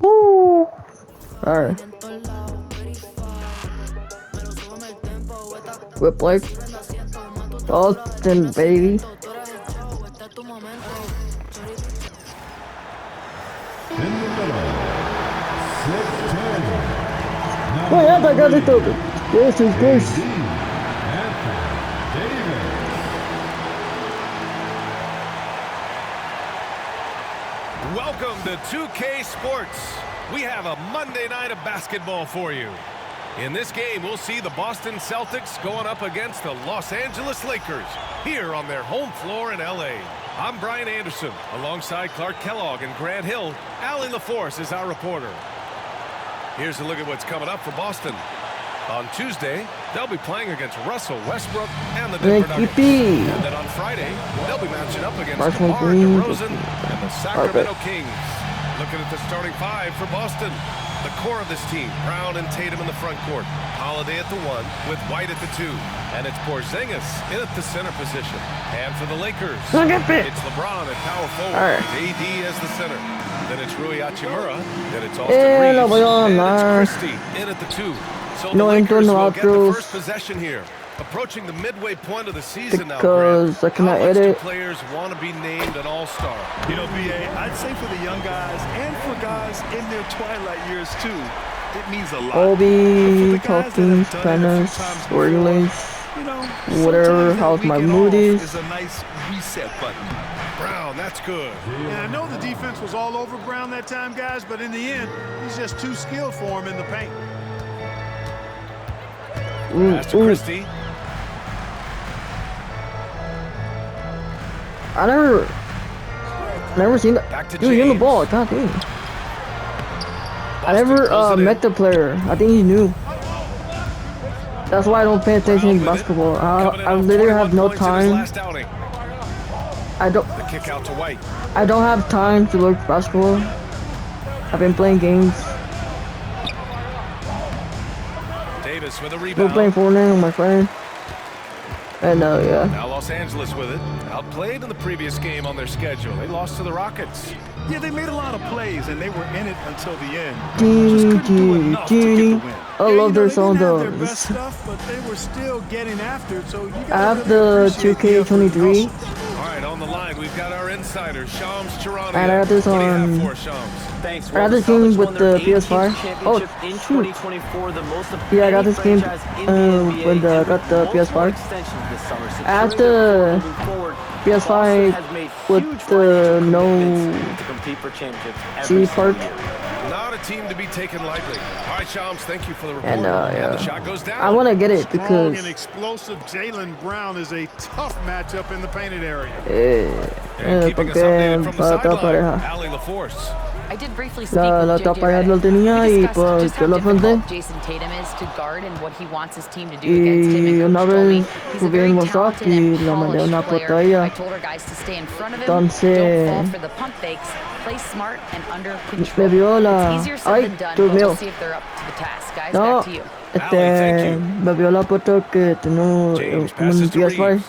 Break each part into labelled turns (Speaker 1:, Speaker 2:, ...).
Speaker 1: Woo! Alright. Whip like Austin, baby. Wait, I got it open. This is this.
Speaker 2: Welcome to 2K Sports. We have a Monday night of basketball for you. In this game, we'll see the Boston Celtics going up against the Los Angeles Lakers here on their home floor in LA. I'm Brian Anderson, alongside Clark Kellogg and Grant Hill. Allie LaForce is our reporter. Here's a look at what's coming up for Boston. On Tuesday, they'll be playing against Russell Westbrook and the Denver Nuggets. And then on Friday, they'll be matching up against DeMar DeRozan and the Sacramento Kings. Looking at the starting five for Boston. The core of this team, Brown and Tatum in the front court. Holiday at the 1 with White at the 2. And it's Porzingis in at the center position. And for the Lakers, it's LeBron at power forward, AD as the center. Then it's Rui Hachimura. Then it's Austin Reeves. And it's Christie in at the 2. So the Lakers will get the first possession here. Approaching the midway point of the season now, Grant. How much do players want to be named an all-star?
Speaker 3: You know, BA, I'd say for the young guys and for guys in their twilight years too, it means a lot.
Speaker 1: Obi, talking, Spanish, stories, whatever, how's my mood
Speaker 3: is a nice reset button.
Speaker 2: Brown, that's good.
Speaker 4: And I know the defense was all over Brown that time, guys, but in the end, he's just too skilled for him in the paint.
Speaker 2: Pass to Christie.
Speaker 1: I never seen that. Dude, in the ball. God dang. I never met the player. I think he knew. That's why I don't pay attention to basketball. I literally have no time. I don't have time to look basketball. I've been playing games.
Speaker 2: Davis with a rebound.
Speaker 1: We're playing Fortnite with my friend. And yeah.
Speaker 2: Now Los Angeles with it. Outplayed in the previous game on their schedule. They lost to the Rockets.
Speaker 4: Yeah, they made a lot of plays and they were in it until the end.
Speaker 1: I love their song though.
Speaker 4: Their best stuff, but they were still getting after it. So you
Speaker 1: I have the 2K23.
Speaker 2: All right, on the line we've got our insider Shams Charania.
Speaker 1: And I got this on.
Speaker 5: Thanks.
Speaker 1: I got this game with the PS5. Oh, shoot. Yeah, I got this game when I got the PS5. I have the PS5 with the no G part.
Speaker 2: Not a team to be taken lightly. All right, Shams, thank you for the report.
Speaker 1: And
Speaker 2: and the shot goes down.
Speaker 1: I want to get it because
Speaker 4: strong and explosive Jaylen Brown is a tough matchup in the painted area.
Speaker 2: Keeping us updated from the sideline, Allie LaForce.
Speaker 6: I did briefly speak with JJ Redick. Jason Tatum is to guard and what he wants his team to do against him. And Coach told me he's a very talented and polished player. I told our guys to stay in front of him, don't fall for the pump fakes, play smart and under control. It's easier said than done, but we'll see if they're up to the task. Guys, back to you.
Speaker 1: Me viola porque tengo un PS5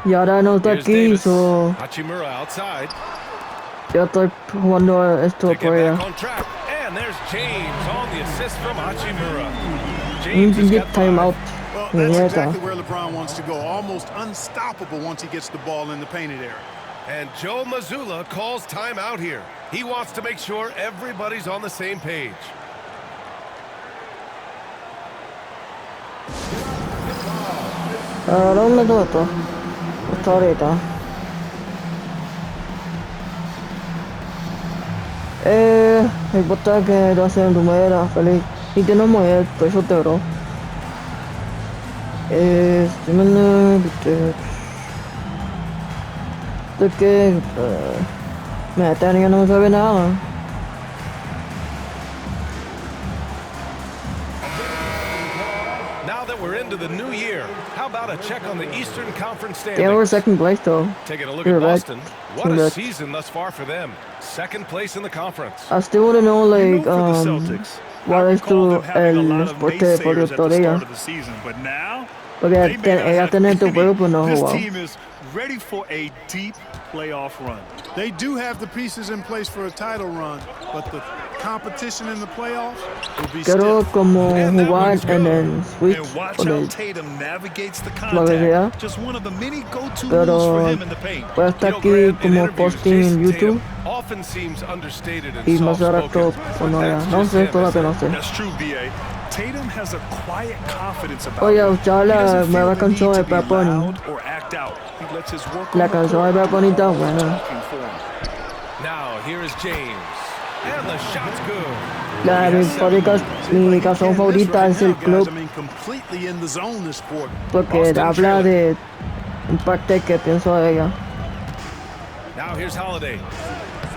Speaker 1: y ahora no está aquí, so
Speaker 2: Hachimura outside.
Speaker 1: yo estoy jugando esto por ella.
Speaker 2: And there's James on the assist from Hachimura.
Speaker 1: James has got
Speaker 4: timeout. Well, that's exactly where LeBron wants to go. Almost unstoppable once he gets the ball in the painted area.
Speaker 2: And Joe Mazzulla calls timeout here. He wants to make sure everybody's on the same page.
Speaker 1: ¿Dónde todo esto? Hasta ahorita. Me importa que lo hacen tu manera, feliz. Y que no me esto, eso te bro. De que me tenía no sabe nada.
Speaker 2: Now that we're into the new year, how about a check on the Eastern Conference standings?
Speaker 1: Yeah, we're second place though.
Speaker 2: Taking a look at Boston. What a season thus far for them. Second place in the conference.
Speaker 1: I still want to know, like,
Speaker 4: for the Celtics,
Speaker 1: ¿Cuál es el deporte favorito de ella? Porque ella tiene tu juego, pero no jugó.
Speaker 3: Ready for a deep playoff run.
Speaker 4: They do have the pieces in place for a title run, but the competition in the playoffs will be
Speaker 1: Quiero
Speaker 4: stiff.
Speaker 1: como jugar en el Switch
Speaker 3: And watch
Speaker 1: con
Speaker 3: how
Speaker 1: el
Speaker 3: Tatum navigates the
Speaker 1: Florida.
Speaker 3: contact. Just one of the many go-to moves
Speaker 1: Pero
Speaker 3: for him in the paint.
Speaker 1: voy a estar aquí como posting en YouTube
Speaker 2: often seems understated
Speaker 1: y
Speaker 2: and
Speaker 1: más rato
Speaker 2: soft-spoken.
Speaker 1: o no ya.
Speaker 2: That's
Speaker 1: No
Speaker 2: just
Speaker 1: sé,
Speaker 2: him,
Speaker 1: todavía
Speaker 2: isn't
Speaker 1: no
Speaker 2: it?
Speaker 1: sé.
Speaker 3: That's true, BA. Tatum has a quiet confidence about
Speaker 1: Oye,
Speaker 3: him.
Speaker 1: escuchaba
Speaker 3: He
Speaker 1: la
Speaker 3: doesn't feel
Speaker 1: nueva
Speaker 3: the need
Speaker 1: canción
Speaker 3: to
Speaker 1: de
Speaker 3: be
Speaker 1: Bad Bunny.
Speaker 3: loud or act out. He lets his work
Speaker 1: La
Speaker 3: on the
Speaker 1: canción de
Speaker 3: court
Speaker 1: Bad Bunny está
Speaker 3: do all the
Speaker 1: buena.
Speaker 3: talking for him.
Speaker 2: Now, here is James. And the shot's good.
Speaker 1: La mi canción favorita es el club
Speaker 4: Completely in the zone this quarter.
Speaker 1: porque habla de un parte que pienso de ella.
Speaker 2: Now here's Holiday.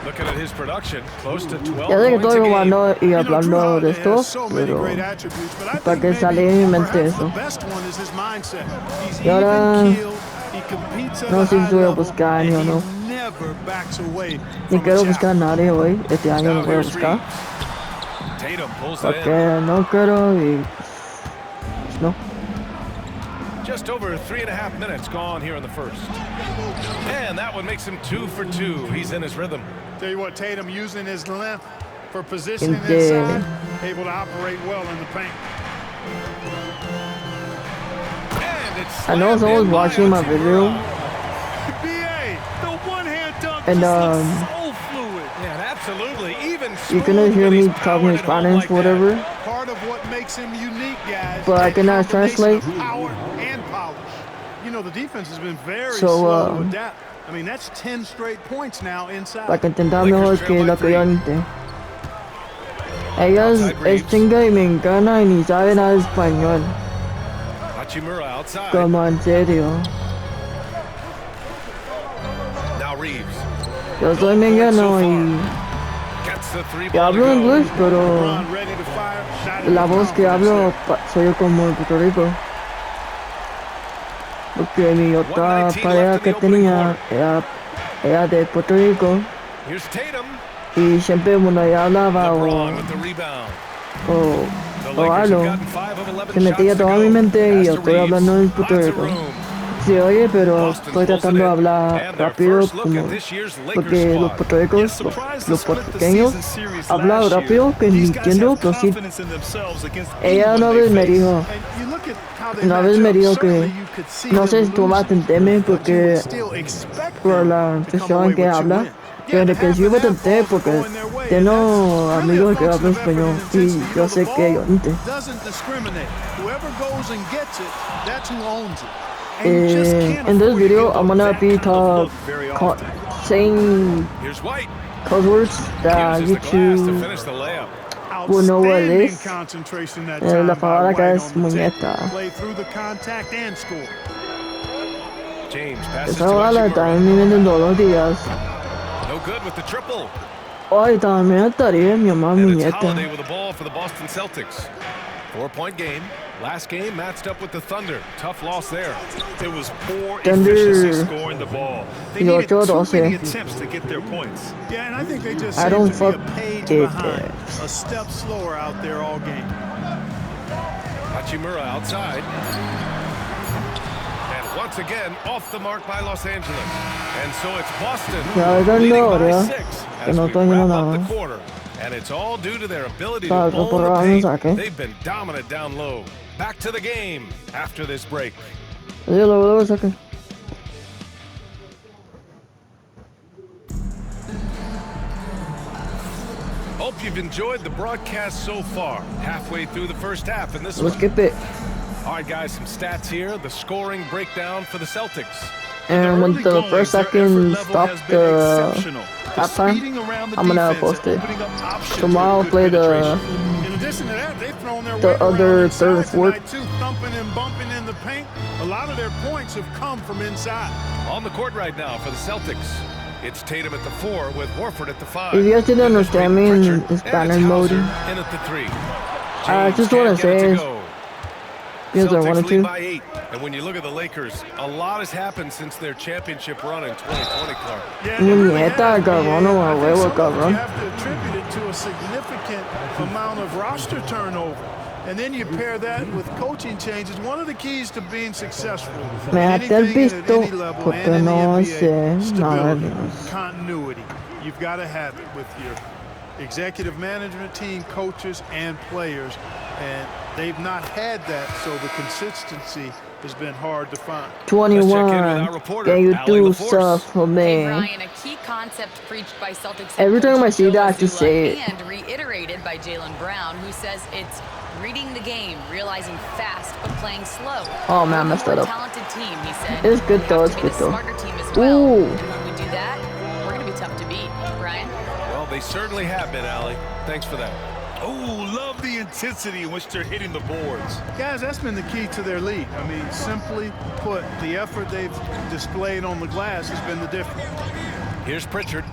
Speaker 2: Looking at his production, close to 12
Speaker 1: Ya sé que
Speaker 2: points
Speaker 1: estoy
Speaker 2: a game.
Speaker 1: jugando y
Speaker 4: You know, Drew
Speaker 1: hablando de
Speaker 4: Holiday
Speaker 1: esto,
Speaker 4: has so many
Speaker 1: pero
Speaker 4: great attributes, but I
Speaker 1: para
Speaker 4: think
Speaker 1: que
Speaker 4: maybe
Speaker 1: sale en mi mente
Speaker 4: perhaps
Speaker 1: eso.
Speaker 4: the best one is his mindset. He's
Speaker 1: Y ahora
Speaker 4: even-keeled, he competes at
Speaker 1: no
Speaker 4: a
Speaker 1: sé
Speaker 4: high
Speaker 1: si voy a
Speaker 4: level,
Speaker 1: buscar
Speaker 4: and
Speaker 1: o no.
Speaker 4: he never backs away
Speaker 1: Ni
Speaker 4: from a
Speaker 1: quiero buscar a
Speaker 4: challenge.
Speaker 1: nadie hoy. Este año no
Speaker 2: Now
Speaker 1: voy a
Speaker 2: here's
Speaker 1: buscar
Speaker 2: Reeves. Tatum pulls it in.
Speaker 1: porque no quiero y no.
Speaker 2: Just over 3.5 minutes gone here in the first. And that one makes him 2 for 2. He's in his rhythm.
Speaker 4: Tell you what, Tatum using his length for positioning
Speaker 1: Inte-
Speaker 4: inside, able to operate well in the paint.
Speaker 2: And it's
Speaker 1: I know
Speaker 2: slammed
Speaker 1: someone's
Speaker 2: in by
Speaker 1: watching my
Speaker 2: Hachimura.
Speaker 1: video
Speaker 3: BA, the one-hand dunk
Speaker 1: and
Speaker 3: just looks so fluid.
Speaker 2: Yeah, absolutely. Even
Speaker 1: you cannot hear me talking Spanish, whatever.
Speaker 4: Part of what makes him unique, guys.
Speaker 1: But I
Speaker 4: is
Speaker 1: cannot
Speaker 4: the combination
Speaker 1: translate.
Speaker 4: of power and polish. You know, the defense has been very
Speaker 1: So,
Speaker 4: slow to adapt. I mean, that's 10 straight points now inside.
Speaker 1: Para que entender mejor que lo que yo entiendo. Ella es chinga y me encanta y ni sabe nada de español.
Speaker 2: Hachimura outside.
Speaker 1: Como en serio.
Speaker 2: Now Reeves.
Speaker 1: Yo soy mexicano y
Speaker 2: Gets the three
Speaker 1: yo
Speaker 2: ball to
Speaker 1: hablo
Speaker 2: go.
Speaker 1: inglés, pero
Speaker 4: LeBron ready to fire. Shot in
Speaker 1: la
Speaker 4: the
Speaker 1: voz que
Speaker 4: confidence
Speaker 1: hablo
Speaker 4: there.
Speaker 1: soy yo como de Puerto Rico. Porque mi otra pareja que tenía era de Puerto Rico
Speaker 2: Here's Tatum.
Speaker 1: y siempre cuando ella hablaba
Speaker 2: LeBron with the rebound. The
Speaker 1: o
Speaker 2: Lakers
Speaker 1: algo,
Speaker 2: have gotten 5 of 11
Speaker 1: se metía
Speaker 2: shots to
Speaker 1: toda
Speaker 2: go.
Speaker 1: mi mente y
Speaker 2: Pass
Speaker 1: yo
Speaker 2: to
Speaker 1: estoy
Speaker 2: Reeves.
Speaker 1: hablando en Puerto
Speaker 2: Lots of
Speaker 1: Rico.
Speaker 2: room.
Speaker 1: Sí, oye, pero
Speaker 2: Boston
Speaker 1: estoy
Speaker 2: pulls it
Speaker 1: tratando de
Speaker 2: in.
Speaker 1: hablar
Speaker 2: And their
Speaker 1: rápido
Speaker 2: first look
Speaker 1: como
Speaker 2: at this year's Lakers
Speaker 1: porque los
Speaker 2: squad.
Speaker 1: puertorriqueños, los puertorriqueños hablan rápido que ni entiendo, pero sí. Ella una vez me dijo,
Speaker 4: And you look at how they
Speaker 1: una vez
Speaker 4: match
Speaker 1: me
Speaker 4: up.
Speaker 1: dijo
Speaker 4: Certainly
Speaker 1: que
Speaker 4: you could see
Speaker 1: no
Speaker 4: them
Speaker 1: sé si tú vas a
Speaker 4: losing,
Speaker 1: entenderme
Speaker 4: but you
Speaker 1: porque
Speaker 4: would still expect
Speaker 1: por
Speaker 4: them
Speaker 1: la
Speaker 4: to come
Speaker 1: expresión
Speaker 4: away
Speaker 1: que
Speaker 4: with your
Speaker 1: habla,
Speaker 4: win.
Speaker 1: pero de
Speaker 4: Yeah,
Speaker 1: que
Speaker 4: half
Speaker 1: sí
Speaker 4: and
Speaker 1: me
Speaker 4: half
Speaker 1: tenté
Speaker 4: offers
Speaker 1: porque
Speaker 4: going their way,
Speaker 1: tengo
Speaker 4: and that's
Speaker 1: amigos
Speaker 4: really
Speaker 1: que
Speaker 4: a
Speaker 1: hablan
Speaker 4: function of effort
Speaker 1: español
Speaker 4: and
Speaker 1: y
Speaker 4: intensity. You
Speaker 1: yo
Speaker 4: know,
Speaker 1: sé
Speaker 4: the
Speaker 1: que ellos
Speaker 4: ball
Speaker 1: entienden.
Speaker 4: doesn't discriminate. Whoever goes and gets it, that's who owns it. And you just can't
Speaker 1: In this
Speaker 4: afford to
Speaker 1: video,
Speaker 4: give
Speaker 1: I'm
Speaker 4: up
Speaker 1: gonna
Speaker 4: that
Speaker 1: be
Speaker 4: kind of look very often.
Speaker 1: saying
Speaker 2: Here's White.
Speaker 1: code words that
Speaker 2: Uses the glass to
Speaker 1: YouTube
Speaker 2: finish the layup.
Speaker 1: will know what it
Speaker 4: Outstanding
Speaker 1: is.
Speaker 4: concentration that
Speaker 1: La
Speaker 4: time by
Speaker 1: palabra que
Speaker 4: White
Speaker 1: es
Speaker 4: on the tip.
Speaker 1: muñeca.
Speaker 4: Play through the contact and score.
Speaker 2: James passes
Speaker 1: Esa
Speaker 2: to
Speaker 1: bala está en mi
Speaker 2: Hachimura.
Speaker 1: mente todos los días.
Speaker 2: No good with the triple.
Speaker 1: Hoy también estaría mi mamá
Speaker 2: And it's
Speaker 1: muñeca.
Speaker 2: Holiday with the ball for the Boston Celtics. 4-point game. Last game matched up with the Thunder. Tough loss there.
Speaker 3: It was poor
Speaker 1: Thunder.
Speaker 3: efficiency scoring the ball. They
Speaker 1: Y
Speaker 3: needed
Speaker 1: 8-12.
Speaker 3: too many attempts to get their points.
Speaker 4: Yeah, and I think they just
Speaker 1: I
Speaker 4: seem
Speaker 1: don't
Speaker 4: to be a
Speaker 1: fuck
Speaker 4: page
Speaker 1: it.
Speaker 4: behind, a step slower out there all game.
Speaker 2: Hachimura outside. And once again, off the mark by Los Angeles. And so it's Boston
Speaker 1: Ya ves
Speaker 2: leading
Speaker 1: no,
Speaker 2: by
Speaker 1: ¿verdad?
Speaker 2: 6
Speaker 1: Que
Speaker 2: as
Speaker 1: no
Speaker 2: we
Speaker 1: estoy viendo
Speaker 2: wrap up
Speaker 1: nada.
Speaker 2: the quarter. And it's all due to their ability to
Speaker 1: Claro,
Speaker 2: own
Speaker 1: por
Speaker 2: the
Speaker 1: ahora
Speaker 2: paint.
Speaker 1: no saque.
Speaker 2: They've been dominant down low. Back to the game after this break.
Speaker 1: Yo luego saqué.
Speaker 2: Hope you've enjoyed the broadcast so far. Halfway through the first half in this
Speaker 1: Let's
Speaker 2: one.
Speaker 1: skip it.
Speaker 2: All right, guys, some stats here. The scoring breakdown for the Celtics.
Speaker 1: And when the first second stop the halftime, I'm gonna post it. Tomorrow I'll play the
Speaker 4: In addition to that, they've thrown their
Speaker 1: The
Speaker 4: weight around
Speaker 1: other
Speaker 4: inside
Speaker 1: third, fourth.
Speaker 4: tonight, too, thumping and bumping in the paint. A lot of their points have come from inside.
Speaker 2: On the court right now for the Celtics. It's Tatum at the 4 with Horford at the 5.
Speaker 1: If you guys didn't
Speaker 2: Then there's
Speaker 1: understand me
Speaker 2: Payton
Speaker 1: in
Speaker 2: Pritchard, and it's Hauser
Speaker 1: Spanish mode,
Speaker 2: in at the 3.
Speaker 1: I
Speaker 2: James
Speaker 1: just wanna
Speaker 2: can't get it
Speaker 1: say
Speaker 2: to
Speaker 1: is-
Speaker 2: go. Celtics lead by 8. And when you look at the Lakers, a lot has happened since their championship run in 2020, Clark.
Speaker 3: Yeah, you have to attribute it to a significant amount of roster turnover. And then you pair that with coaching changes. One of the keys to being successful at any level and in the NBA, stability, continuity. You've got to have it with your executive management team, coaches, and players. And they've not had that, so the consistency has been hard to find.
Speaker 1: 21. Can you do stuff for me?
Speaker 6: Hey, Brian, a key concept preached by Celtics.
Speaker 1: Every time I see that, I just say it.
Speaker 6: And reiterated by Jaylen Brown, who says it's reading the game, realizing fast, but playing slow.
Speaker 1: Oh man, I messed that up.
Speaker 6: Talented team, he said.
Speaker 1: It's good though, it's good though.
Speaker 6: Smarter team as well.
Speaker 1: Ooh.
Speaker 6: And when we do that, we're going to be tough to beat. Brian?
Speaker 2: Well, they certainly have been, Allie. Thanks for that.
Speaker 3: Oh, love the intensity in which they're hitting the boards. Guys, that's been the key to their lead. I mean, simply put, the effort they've displayed on the glass has been the difference.
Speaker 2: Here's Pritchard.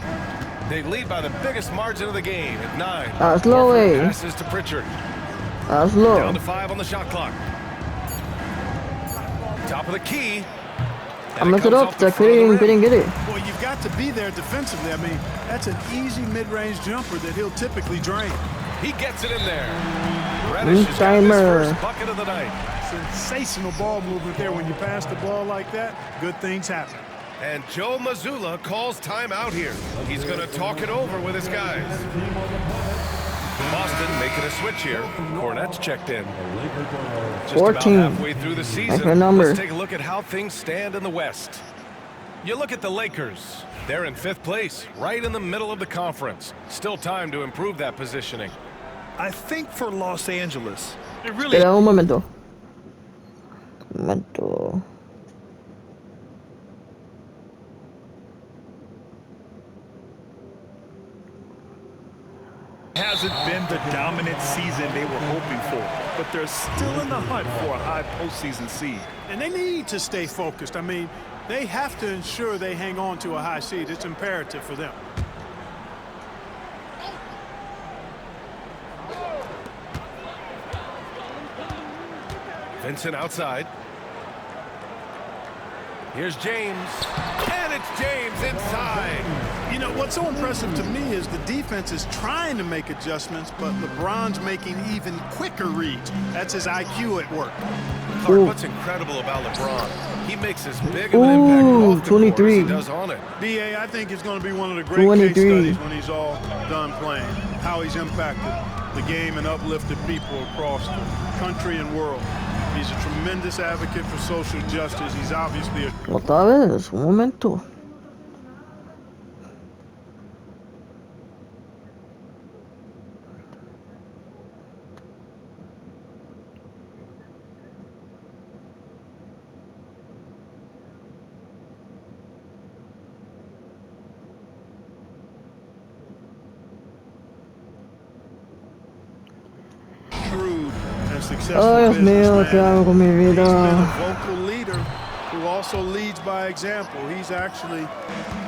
Speaker 2: They lead by the biggest margin of the game at 9.
Speaker 1: That's low.
Speaker 2: Passes to Pritchard.
Speaker 1: That's low.
Speaker 2: Down to 5 on the shot clock. Top of the key.
Speaker 1: I messed it up. I couldn't get it.
Speaker 3: Well, you've got to be there defensively. I mean, that's an easy mid-range jumper that he'll typically drain.
Speaker 2: He gets it in there. Reddish has got his first bucket of the night.
Speaker 3: Sensational ball movement there. When you pass the ball like that, good things happen.
Speaker 2: And Joe Mazzulla calls timeout here. He's going to talk it over with his guys. Boston making a switch here. Kornet's checked in. Just
Speaker 1: 14.
Speaker 2: about halfway through the season. Let's take a look at how things stand in the West. You look at the Lakers. They're in 5th place, right in the middle of the conference. Still time to improve that positioning.
Speaker 3: I think for Los Angeles, it really...
Speaker 1: Espera un momento.
Speaker 3: Hasn't been the dominant season they were hoping for, but they're still in the hunt for a high postseason seed. And they need to stay focused. I mean, they have to ensure they hang on to a high seed. It's imperative for them.
Speaker 2: Vincent outside. Here's James. And it's James inside.
Speaker 3: You know, what's so impressive to me is the defense is trying to make adjustments, but LeBron's making even quicker reads. That's his IQ at work.
Speaker 2: Clark, what's incredible about LeBron? He makes as big of an impact off the
Speaker 1: 23.
Speaker 2: court as he does on it.
Speaker 3: BA, I think it's going to be one of the great case studies when he's all done playing. How he's impacted the game and uplifted people across the country and world. He's a tremendous advocate for social justice. He's obviously a...
Speaker 1: Otra vez, un momento.
Speaker 3: Oh,
Speaker 1: Dios mío, ¿qué hago con mi vida?
Speaker 3: He's been a vocal leader who also leads by example. He's actually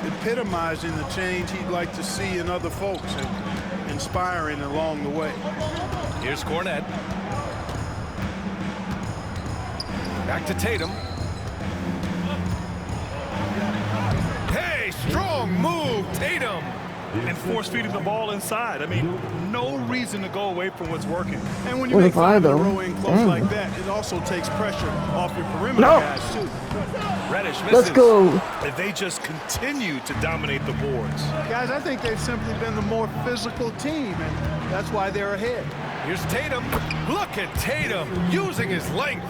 Speaker 3: epitomizing the change he'd like to see in other folks and inspiring along the way.
Speaker 2: Here's Kornet. Back to Tatum. Hey, strong move, Tatum.
Speaker 3: And force feeding the ball inside. I mean, no reason to go away from what's working. And when you
Speaker 1: What
Speaker 3: make
Speaker 1: if I,
Speaker 3: 5 in a
Speaker 1: though?
Speaker 3: row in close like that, it also takes pressure off your perimeter
Speaker 1: No.
Speaker 3: guys too.
Speaker 2: Reddish misses.
Speaker 1: Let's go.
Speaker 3: And they just continue to dominate the boards. Guys, I think they've simply been the more physical team, and that's why they're ahead.
Speaker 2: Here's Tatum. Look at Tatum using his length.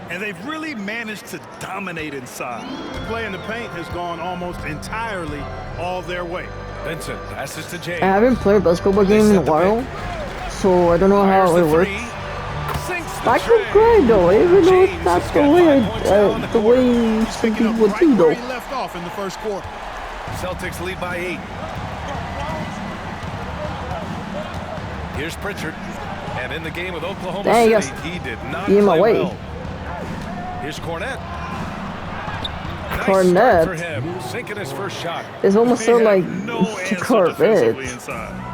Speaker 3: And they've really managed to dominate inside. The play in the paint has gone almost entirely all their way.
Speaker 2: Vincent passes to James.
Speaker 1: I haven't played a basketball game in a while, so I don't know how it works. I can grind though, even though it's not the way some people do though.
Speaker 3: He left off in the first quarter.
Speaker 2: Celtics lead by 8. Here's Pritchard. And in the game with Oklahoma City, he did not play well. Here's Kornet.
Speaker 1: Cornet.
Speaker 2: Sinking his first shot.
Speaker 1: It's almost so like Corvette.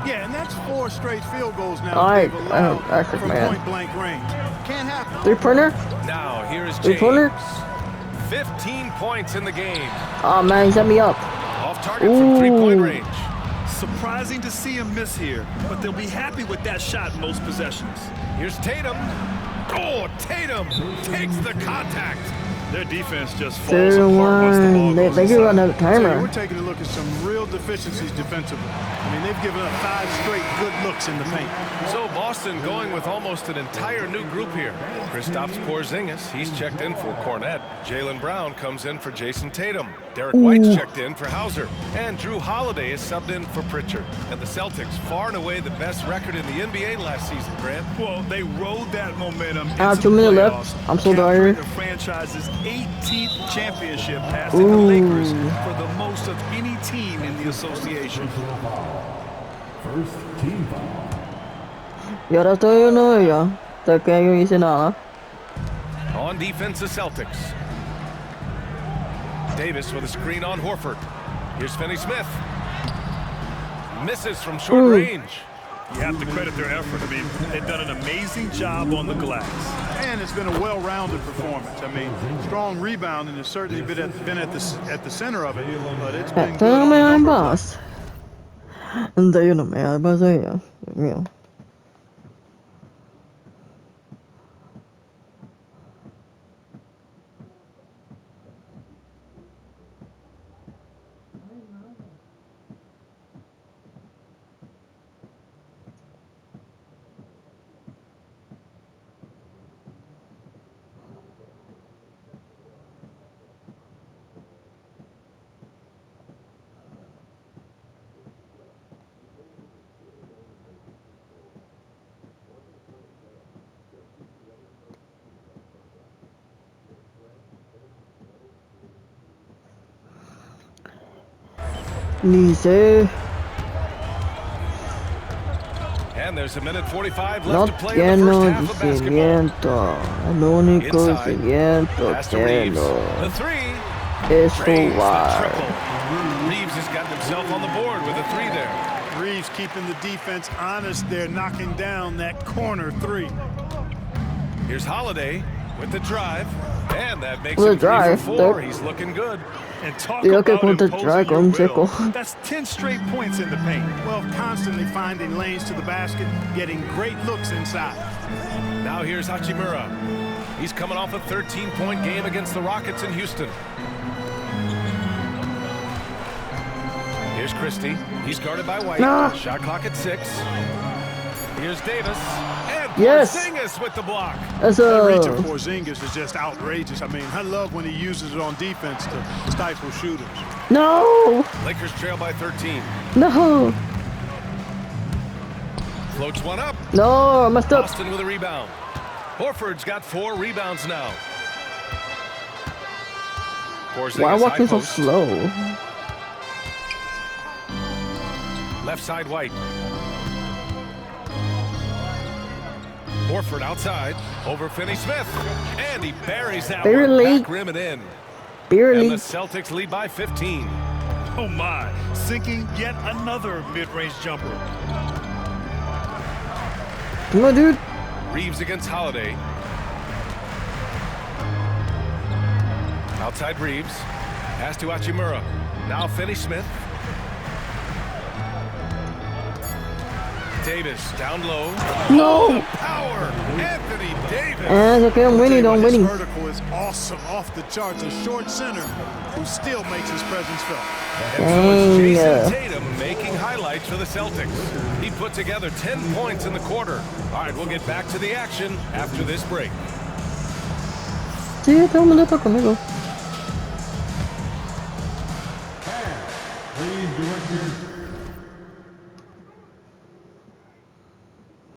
Speaker 4: Yeah, and that's 4 straight field goals now.
Speaker 1: Alright,
Speaker 4: from point blank range. Can't happen.
Speaker 1: 3-pointer?
Speaker 2: Now here is James.
Speaker 1: 3-pointer?
Speaker 2: 15 points in the game.
Speaker 1: Oh man, he set me up.
Speaker 2: Off target from 3-point range.
Speaker 5: Surprising to see him miss here, but they'll be happy with that shot most possessions.
Speaker 2: Here's Tatum. Oh, Tatum takes the contact.
Speaker 5: Their defense just falls apart once the ball goes
Speaker 1: they give another timer.
Speaker 4: So we're taking a look at some real deficiencies defensively. I mean, they've given up 5 straight good looks in the paint.
Speaker 2: So Boston going with almost an entire new group here. Kristaps Porzingis, he's checked in for Cornet. Jaylen Brown comes in for Jason Tatum. Derek White's checked in for Hauser. And Drew Holiday is subbed in for Pritchard. And the Celtics, far and away the best record in the NBA last season, Grant.
Speaker 5: Well, they rode that momentum into
Speaker 1: 2 minutes left. I'm so tired.
Speaker 5: The franchise's 18th championship, passing the Lakers for the most of any team in the association.
Speaker 7: First team foul.
Speaker 1: Y ahora estoy uno de ellos. Hasta que yo hice nada.
Speaker 2: On defense, the Celtics. Davis with a screen on Horford. Here's Finney-Smith. Misses from short range.
Speaker 5: You have to credit their effort. I mean, they've done an amazing job on the glass.
Speaker 4: And it's been a well-rounded performance. I mean, strong rebounding has certainly been at the center of it, but it's been good on the number.
Speaker 1: De yo no me da paso ya. Dios mío. Ni sé.
Speaker 2: And there's a minute 45
Speaker 1: No
Speaker 2: left to play in the
Speaker 1: tiene
Speaker 2: first half of basketball.
Speaker 1: discernimiento. El único discernimiento
Speaker 2: Pass to Reeves.
Speaker 1: que
Speaker 2: The three.
Speaker 1: es
Speaker 2: Drains the
Speaker 1: jugar.
Speaker 2: triple. Reeves has gotten himself on the board with a 3 there.
Speaker 4: Reeves keeping the defense honest there, knocking down that corner 3.
Speaker 2: Here's Holiday with the drive. And that makes
Speaker 1: With
Speaker 2: him
Speaker 1: the drive,
Speaker 2: 3 for 4.
Speaker 1: that-
Speaker 2: He's looking good.
Speaker 5: And talk
Speaker 1: Creo que
Speaker 5: about
Speaker 1: contra
Speaker 5: imposing
Speaker 1: Dragon
Speaker 5: your
Speaker 1: seco.
Speaker 5: will. That's 10 straight points in the paint.
Speaker 4: Well, constantly finding lanes to the basket, getting great looks inside.
Speaker 2: Now here's Hachimura. He's coming off a 13-point game against the Rockets in Houston. Here's Christie. He's guarded by White.
Speaker 1: Nah.
Speaker 2: Shot clock at 6. Here's Davis. And
Speaker 1: Yes.
Speaker 2: Porzingis with the block.
Speaker 1: That's
Speaker 4: The reach
Speaker 1: a
Speaker 4: of Porzingis is just outrageous. I mean, I love when he uses it on defense to stifle shooters.
Speaker 1: no,
Speaker 2: Lakers trail by 13.
Speaker 1: no,
Speaker 2: Floats one up.
Speaker 1: no. I messed up.
Speaker 2: Boston with a rebound. Horford's got 4 rebounds now. Porzingis
Speaker 1: Why
Speaker 2: high
Speaker 1: walking so
Speaker 2: post.
Speaker 1: slow?
Speaker 2: Left side White. Horford outside. Over Finney-Smith. And he buries that one.
Speaker 1: Barely.
Speaker 2: Back rim and in. And
Speaker 1: Barely.
Speaker 2: the Celtics lead by 15.
Speaker 5: Oh my, sinking yet another mid-range jumper.
Speaker 1: Come on, dude.
Speaker 2: Reeves against Holiday. Outside Reeves. Pass to Hachimura. Now Finney-Smith. Davis down low.
Speaker 1: No.
Speaker 2: The power. Anthony Davis.
Speaker 1: And it's okay, I'm winning, I'm winning.
Speaker 4: His vertical is awesome, off the charts. A short center who still makes his presence felt.
Speaker 2: And so it's Jason
Speaker 1: Dang.
Speaker 2: Tatum making highlights for the Celtics. He put together 10 points in the quarter. All right, we'll get back to the action after this break.
Speaker 1: Sí, todo el mundo está conmigo.
Speaker 7: Please direct your